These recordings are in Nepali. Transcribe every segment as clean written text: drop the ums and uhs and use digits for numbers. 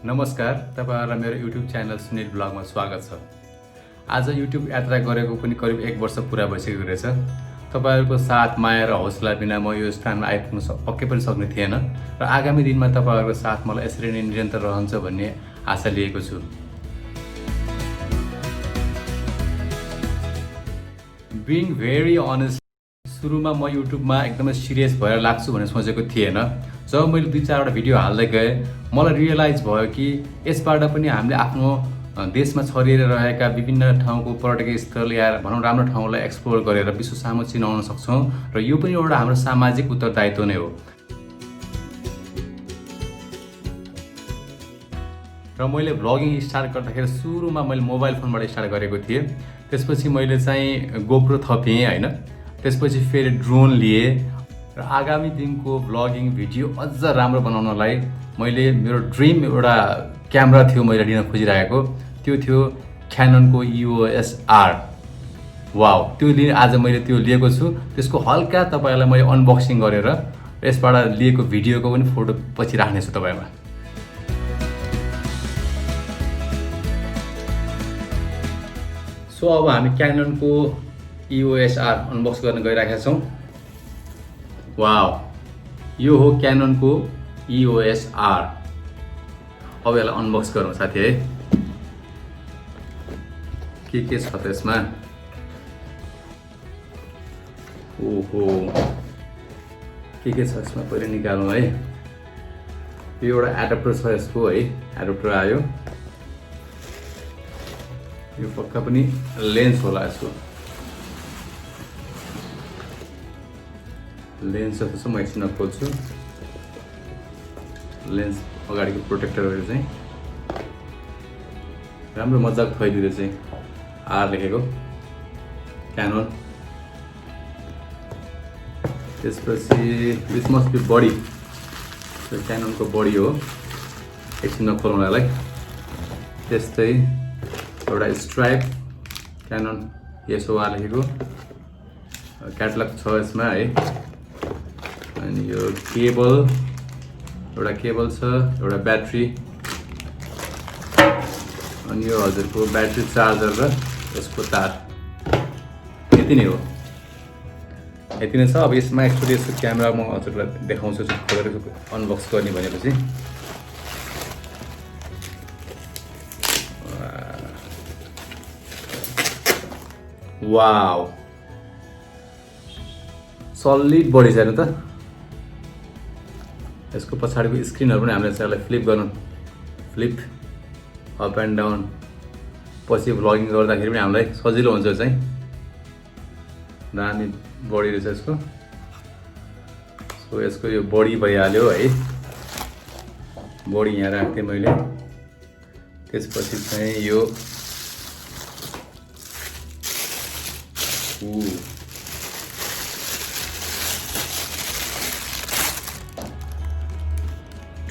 नमस्कार, तपाईहरुलाई मेरो YouTube च्यानल सुनिल ब्लगमा स्वागत छ। आज YouTube यात्रा गरेको पनि करिब 1 वर्ष पूरा भइसकेको रहेछ। तपाईहरुको साथ, माया र हौसला बिना म यो स्थानमा आइपुग्न पक्कै पनि सक्ने थिएन र आगामी दिनमा तपाईहरुको साथ मलाई यसरी नै निरन्तर रहन्छ भन्ने आशा लिएको छु। Being very honest, सुरुमा म युट्युबमा एकदमै सिरियस भएर लाग्छु भनेर सोचेको थिएन। जब मैले 2-4 वटा भिडियो हाल्दै गए मलाई रियलाइज भयो कि यसबाट पनि हामीले आफ्नो देशमा छरिएर रहेका विभिन्न ठाउँको पर्यटकीय स्थल या भनौं राम्रो ठाउँलाई एक्सप्लोर गरेर विश्व सामु चिनाउन सक्छौं र यो पनि एउटा हाम्रो सामाजिक उत्तरदायित्व नै हो। र मैले भ्लगिङ स्टार्ट गर्दाखेरि सुरुमा मैले मोबाइल फोनबाट स्टार्ट गरेको थिएँ। त्यसपछि मैले चाहिँ गोप्रो थपेँ हैन। त्यसपछि फेरि ड्रोन लिए र आगामी दिनको भ्लगिङ भिडियो अझ राम्रो बनाउनलाई मैले मेरो ड्रिम एउटा क्यामेरा थियो मैले लिन खोजिरहेको, त्यो थियो क्याननको EOS R। वाउ, आज मैले त्यो लिएको छु। त्यसको हल्का तपाईहरुलाई मैले अनबक्सिङ गरेर यसबाट लिएको भिडियोको पनि फोटो पछि राख्ने छु तपाईहरुमा। सो अब हामी क्याननको EOS R अनबक्स गर्न गइराखेका छौं। वाउ, यो हो क्याननको EOS R। अब यसलाई अनबक्स गरौँ साथी है। के छ त यसमा? ओहो, के छ यसमा पहिले निकालौँ है। यो एउटा एडाप्टर छ यसको है, एडाप्टर आयो। यो पक्का पनि लेन्स होला यसको। लेन्स जस्तो म एकछिन खोल्छु। लेन्स अगाडिको प्रोटेक्टरहरु चाहिँ राम्रो मजाक थैदिएर चाहिँ आर लेखेको canon। त्यसपछि दिस मस्ट बी बडी, यो क्याननको बडी हो। एकछिन खोलौँ यसलाई। त्यस्तै एउटा स्ट्राइप canon SOR लेखेको क्याटलग छ यसमा है। अनि यो केबल, एउटा केबल छ, एउटा ब्याट्री, अनि यो हजुरको ब्याट्री चार्जर र यसको तार। यति नै हो, यति नै छ। अब यसमा एक्चुअली यसको क्यामेरा म हजुरलाई देखाउँछु खोलेर अनबक्स गर्ने भनेपछि। वाउ, सलिड बडी छ नि त। यसको पछाडिको स्क्रिनहरु पनि हामीले यसलाई फ्लिप गर्नु, फ्लिप अप एन्ड डाउन, पछि भ्लगिङ गर्दाखेरि पनि हामीलाई सजिलो हुन्छ चाहिँ। दामी बडी रहेछ यसको। सो यसको यो बडी भइहाल्यो है। बडी यहाँ राख्थेँ मैले। त्यसपछि चाहिँ यो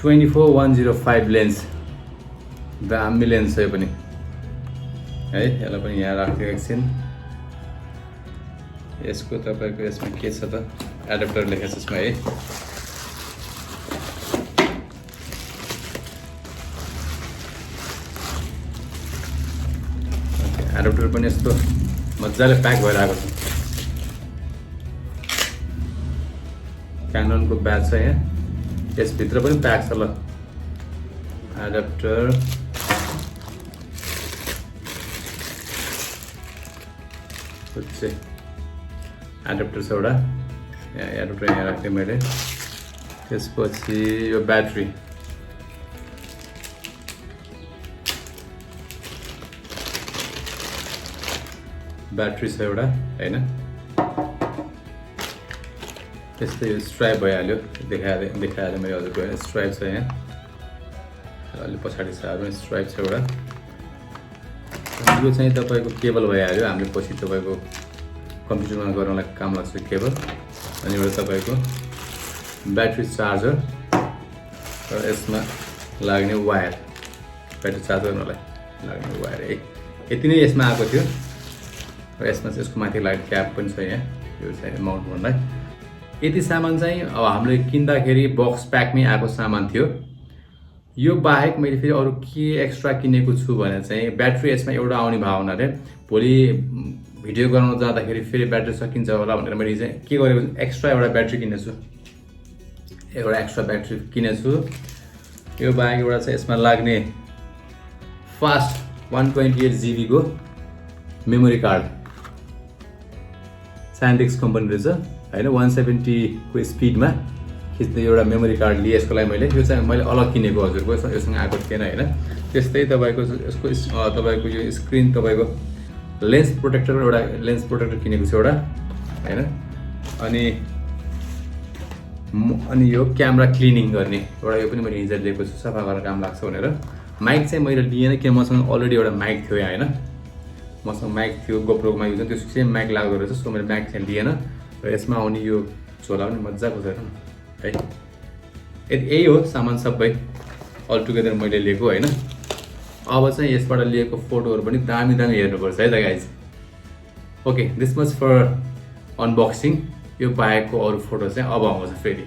24-105 लेन्स, दामी लेन्स छ यो पनि है। यसलाई पनि यहाँ राख्थेँ एकछिन। यसको तपाईको यसमा के छ त, एडाप्टर लेखेको छ यसमा है। एडाप्टर पनि यस्तो मजाले प्याक भएर आएको छ। क्याननको ब्याच छ यहाँ। यसभित्र पनि प्याक छ ल एडाप्टर। एडाप्टर छ एउटा, एडाप्टर यहाँ राख्थेँ मैले। त्यसपछि यो ब्याट्री, ब्याट्री छ एउटा हैन। त्यस्तै यो स्ट्राइप भइहाल्यो, देखाइहाल्यो मैले हजुरको। स्ट्राइप छ यहाँ, अलि पछाडि छ स्ट्राइप छ एउटा। यो चाहिँ तपाईको केबल भइहाल्यो, हामीले पछि तपाईको कम्प्युटरमा गर्नलाई काम लाग्छ केबल। अनि एउटा तपाईको ब्याट्री चार्जर र यसमा लाग्ने वायर, ब्याट्री चार्ज गर्नलाई लाग्ने वायर। यति नै यसमा आएको थियो। र यसमा चाहिँ यसको माथि लाइट क्याप पनि छ यहाँ, यो चाहिँ माउन्ट गर्नलाई। यति सामान चाहिँ अब हामीले किन्दाखेरि बक्स प्याकमै आएको सामान थियो। यो बाहेक मैले फेरि अरू के एक्स्ट्रा किनेको छु भने चाहिँ ब्याट्री यसमा एउटा आउने भावना रे भोलि भिडियो गराउन जाँदाखेरि फेरि ब्याट्री सकिन्छ होला भनेर मैले चाहिँ के गरेको एक्स्ट्रा एउटा ब्याट्री किनेछु, एउटा एक्स्ट्रा ब्याट्री किनेछु। यो बाहेक एउटा चाहिँ यसमा लाग्ने फास्ट 128 GB को मेमोरी कार्ड, साइन्टिक्स कम्पनी रहेछ हैन, 170 को स्पिडमा खिच्ने एउटा मेमोरी कार्ड लिए यसको लागि मैले। यो चाहिँ मैले अलग किनेको हजुरको, योसँग आएको थिएन हैन। त्यस्तै तपाईको यसको तपाईको यो स्क्रिन तपाईको लेन्स प्रोटेक्टर, एउटा लेन्स प्रोटेक्टर किनेको छु एउटा हैन। अनि यो क्यामेरा क्लिनिङ गर्ने एउटा यो पनि मैले हिजो लिएको छु, सफा गरेर काम लाग्छ भनेर। माइक चाहिँ मैले लिएन किन मसँग अलरेडी एउटा माइक थियो हैन, मसँग माइक थियो गोप्रोमा युज, त्यो सेम माइक लाग्दो रहेछ, सो मैले माइक चाहिँ लिएन। र यसमा आउने यो झोला पनि मजाको छ है। यही हो सामान सबै अल टुगेदर मैले लिएको हैन। अब चाहिँ यसबाट लिएको फोटोहरू पनि दामी दामी हेर्नुपर्छ है त guys. Okay, this much for unboxing. यो बाहेकको अरू फोटो चाहिँ अब आउँछ फेरि।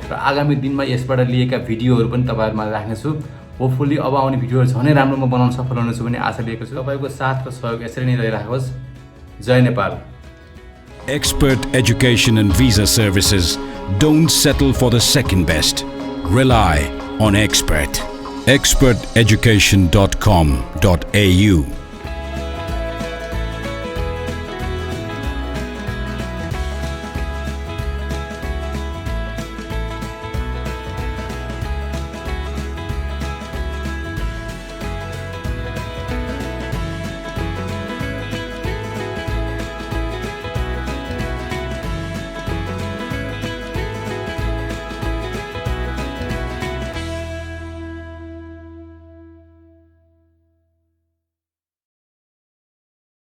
र आगामी दिनमा यसबाट लिएका भिडियोहरू पनि तपाईहरुमा राख्नेछु। होपफुली अब आउने भिडियोहरू झनै राम्रो म बनाउन सफल हुनेछु भन्ने आशा लिएको छु। तपाईको साथ र सहयोग यसरी नै रहिराखोस्। जय Nepal. Expert education and visa services. Don't settle for the second best. Rely on Expert. experteducation.com.au